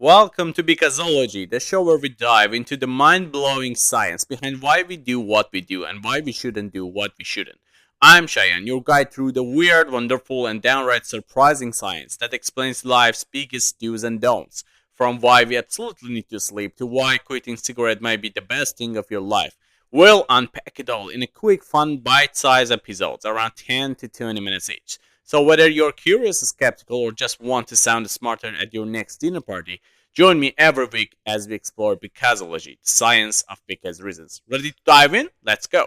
Welcome to BECAUSEOLOGY, the show where we dive into the mind blowing science behind why we do what we do and why we shouldn't do what we shouldn't. I'm Cheyenne, your guide through the weird, wonderful, and downright surprising science that explains life's biggest do's and don'ts. From why we absolutely need to sleep to why quitting cigarette might be the best thing of your life. We'll unpack it all in a quick, fun, bite sized episodes, around 10 to 20 minutes each. So, whether you're curious, skeptical, or just want to sound smarter at your next dinner party, join me every week as we explore BECAUSEOLOGY, the science of because reasons. Ready to dive in? Let's go!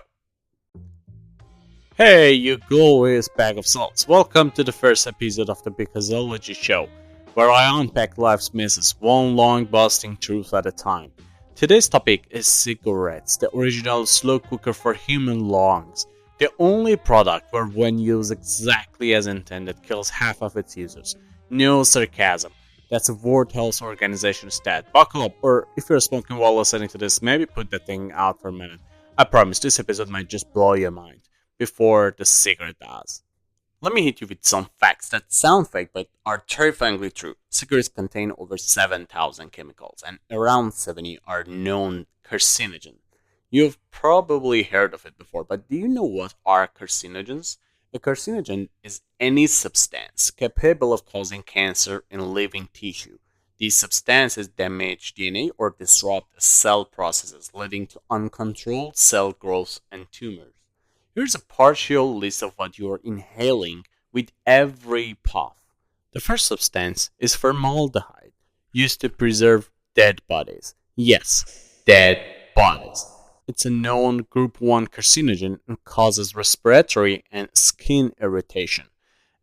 Hey, you glorious bag of salts. Welcome to the first episode of the BECAUSEOLOGY show, where I unpack life's misses, one long busting truth at a time. Today's topic is cigarettes, the original slow cooker for human lungs. The only product where, when used exactly as intended, kills half of its users. No sarcasm. That's a World Health Organization stat. Buckle up, or if you're smoking while listening to this, maybe put that thing out for a minute. I promise this episode might just blow your mind before the cigarette does. Let me hit you with some facts that sound fake but are terrifyingly true. Cigarettes contain over 7,000 chemicals, and around 70 are known carcinogen. You've probably heard of it before, but do you know what are carcinogens? A carcinogen is any substance capable of causing cancer in living tissue. These substances damage DNA or disrupt cell processes, leading to uncontrolled cell growth and tumors. Here's a partial list of what you're inhaling with every puff. The first substance is formaldehyde, used to preserve dead bodies. Yes, dead bodies. It's a known group 1 carcinogen and causes respiratory and skin irritation.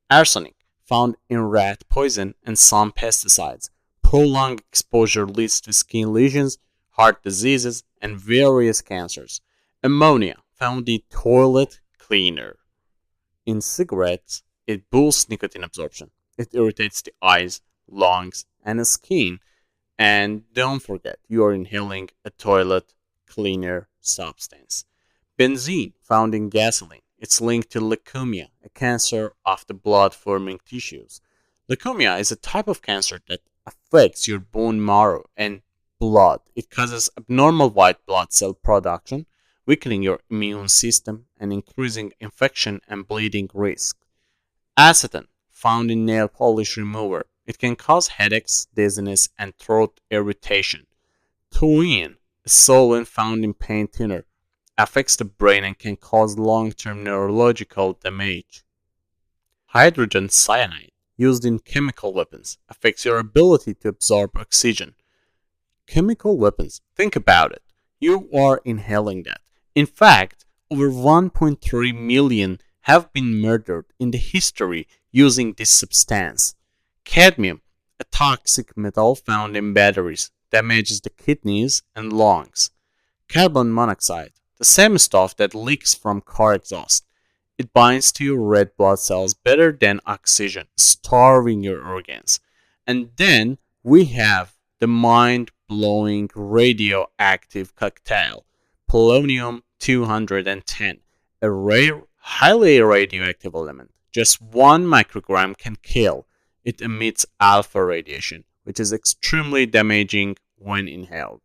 Arsenic, found in rat poison and some pesticides. Prolonged exposure leads to skin lesions, heart diseases, and various cancers. Ammonia, found in toilet cleaner. In cigarettes, it boosts nicotine absorption. It irritates the eyes, lungs, and the skin. And don't forget, you are inhaling a toilet cleaner substance. Benzene, found in gasoline. It's linked to leukemia, a cancer of the blood forming tissues. Leukemia is a type of cancer that affects your bone marrow and blood. It causes abnormal white blood cell production, weakening your immune system and increasing infection and bleeding risk. Acetone, found in nail polish remover. It can cause headaches, dizziness, and throat irritation. Toluene, a solvent found in paint thinner, affects the brain and can cause long-term neurological damage. Hydrogen cyanide, used in chemical weapons, affects your ability to absorb oxygen. Chemical weapons, think about it. You are inhaling that. In fact, over 1.3 million have been murdered in the history using this substance. Cadmium, a toxic metal found in batteries, damages the kidneys and lungs. Carbon monoxide, the same stuff that leaks from car exhaust. It binds to your red blood cells better than oxygen, starving your organs. And then we have the mind-blowing radioactive cocktail, polonium 210, a rare, highly radioactive element. Just 1 microgram can kill. It emits alpha radiation, which is extremely damaging when inhaled.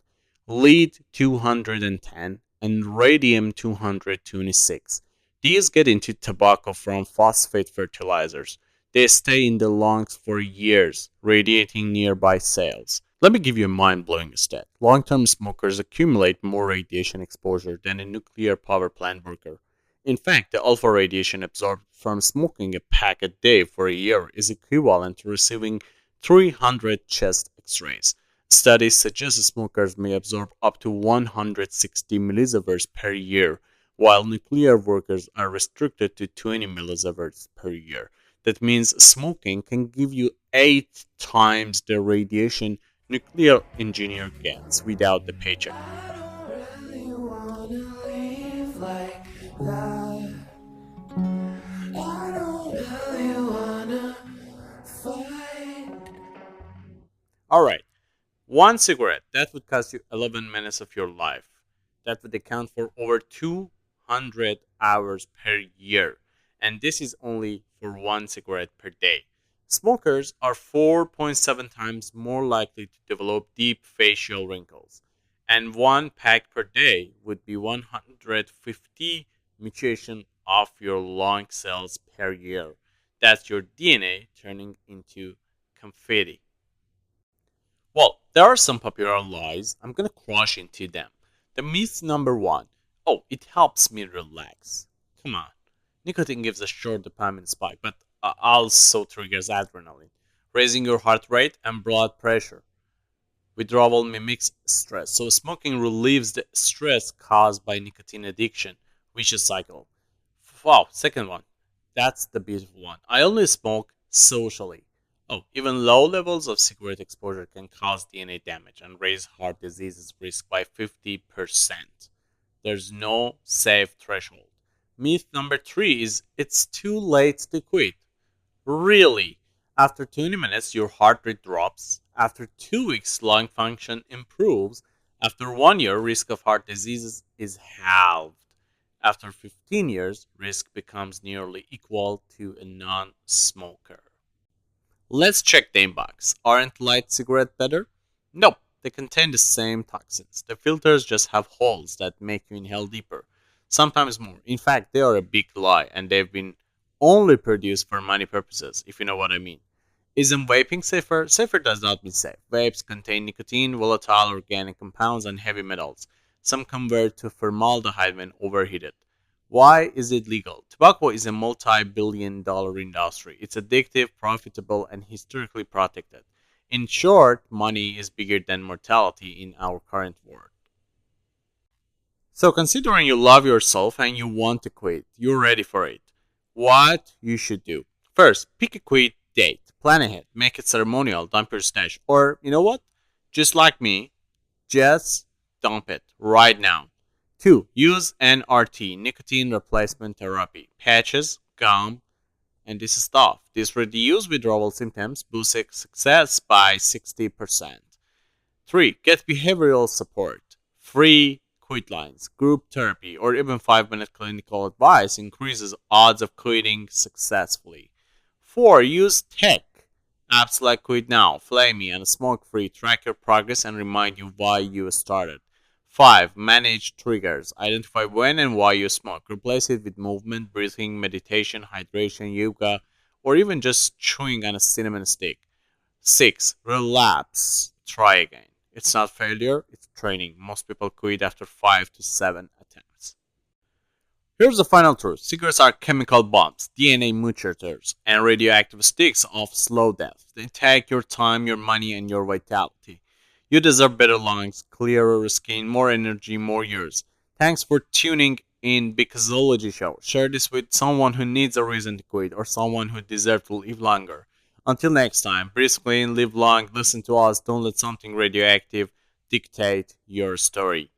Lead 210 and radium 226. These get into tobacco from phosphate fertilizers. They stay in the lungs for years, radiating nearby cells. Let me give you a mind-blowing stat. Long-term smokers accumulate more radiation exposure than a nuclear power plant worker. In fact, the alpha radiation absorbed from smoking a pack a day for a year is equivalent to receiving 300 chest x-rays. Studies suggest smokers may absorb up to 160 millisieverts per year, while nuclear workers are restricted to 20 millisieverts per year. That means smoking can give you 8 times the radiation nuclear engineer gets without the paycheck. Alright, one cigarette, that would cost you 11 minutes of your life. That would account for over 200 hours per year. And this is only for one cigarette per day. Smokers are 4.7 times more likely to develop deep facial wrinkles, and one pack per day would be 150 mutation of your lung cells per year. That's your DNA turning into confetti. Well, there are some popular lies. I'm gonna crush into them. The myth number one: oh, it helps me relax. Come on. Nicotine gives a short dopamine spike, but also triggers adrenaline, raising your heart rate and blood pressure. Withdrawal mimics stress, so smoking relieves the stress caused by nicotine addiction, vicious cycle. Wow, second one. That's the beautiful one. I only smoke socially. Oh, even low levels of cigarette exposure can cause DNA damage and raise heart diseases risk by 50%. There's no safe threshold. Myth number three is it's too late to quit. Really? After 20 minutes, your heart rate drops. After 2 weeks, lung function improves. After 1 year, risk of heart diseases is halved. After 15 years, risk becomes nearly equal to a non smoker. Let's check the inbox. Aren't light cigarettes better? Nope, they contain the same toxins. The filters just have holes that make you inhale deeper, sometimes more. In fact, they are a big lie and they've been only produced for money purposes, if you know what I mean. Isn't vaping safer? Safer does not mean safe. Vapes contain nicotine, volatile organic compounds, and heavy metals. Some convert to formaldehyde when overheated. Why is it legal? Tobacco is a multi-billion-dollar industry. It's addictive, profitable, and historically protected. In short, money is bigger than mortality in our current world. So considering you love yourself and you want to quit, you're ready for it. What you should do. First, pick a quit date. Plan ahead. Make it ceremonial. Dump your stash. Or, you know what? Just like me, just dump it right now. 2. Use NRT, nicotine replacement therapy. Patches, gum, and this stuff. This reduces withdrawal symptoms, boosts success by 60%. 3. Get behavioral support. Free quit lines, group therapy, or even 5-minute clinical advice increases odds of quitting successfully. 4. Use tech. Apps like Quit Now, Flamey, and Smoke Free track your progress and remind you why you started. 5. Manage triggers. Identify when and why you smoke. Replace it with movement, breathing, meditation, hydration, yoga, or even just chewing on a cinnamon stick. 6. Relapse. Try again. It's not failure, it's training. Most people quit after 5 to 7 attempts. Here's the final truth. Cigarettes are chemical bombs, DNA mutators, and radioactive sticks of slow death. They take your time, your money, and your vitality. You deserve better lungs, clearer skin, more energy, more years. Thanks for tuning in BECAUSEOLOGY show. Share this with someone who needs a reason to quit or someone who deserves to live longer. Until next time, breathe clean, live long, listen to us, don't let something radioactive dictate your story.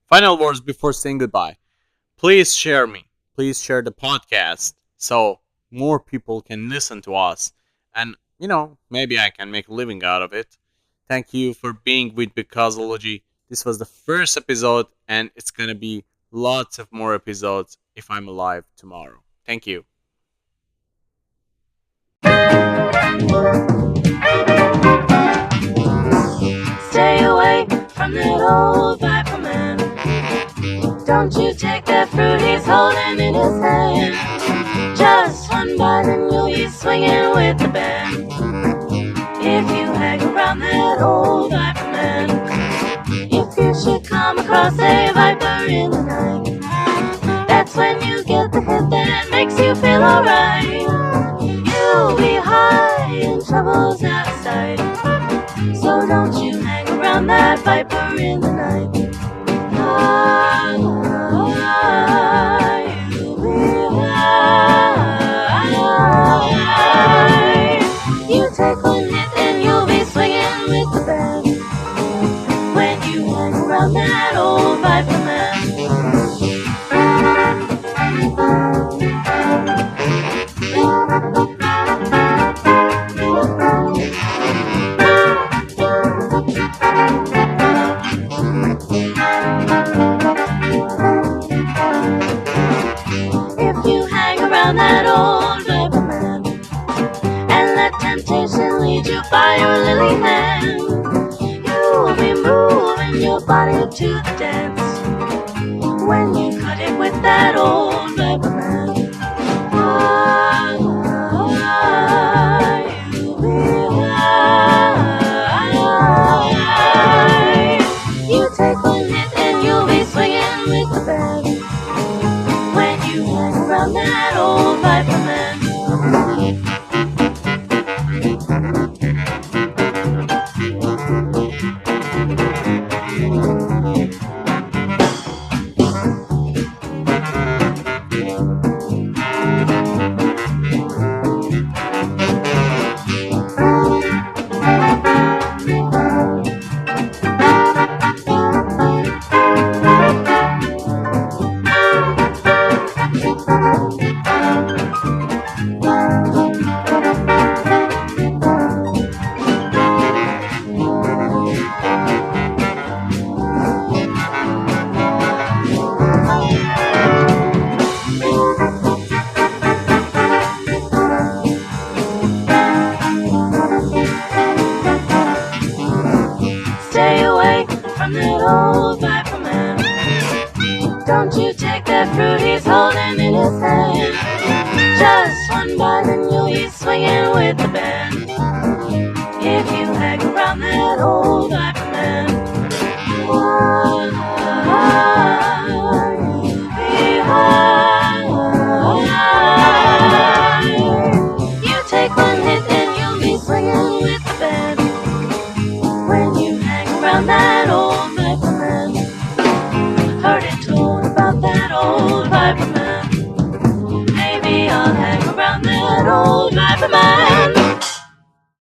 Final words before saying goodbye. Please share me. Please share the podcast so more people can listen to us. And, maybe I can make a living out of it. Thank you for being with BECAUSEOLOGY. This was the first episode, and it's going to be lots of more episodes if I'm alive tomorrow. Thank you. Stay away from that old viper man. Don't you take that fruit he's holding in his hand. Just one bite and you'll be swinging with the band. If you hang around that old viper man, if you should come across a viper in the night, that's when you get the hit that makes you feel alright. You'll be high and trouble's out of sight. So don't you hang around that viper in the night. You'll be high. You take one hit and you'll be swinging with the band when you hang around that old viper man. If you hang around that old viper friendly hand. You'll be moving your body to the dance when you cut it with that old Viper man. You'll be high. You take one hit and you'll be swinging with the band when you hang around that old Viper man. Stay away from that old Viper man. Don't you take that fruit he's holding in his hand. Just one bite and you'll be swinging with the band if you hang around that old Viper man. You'll be high. You take one hit and you'll be swinging with the band when you hang around that old Viper man. Heard it told about that old Viper man. Maybe I'll hang around that old Viper man.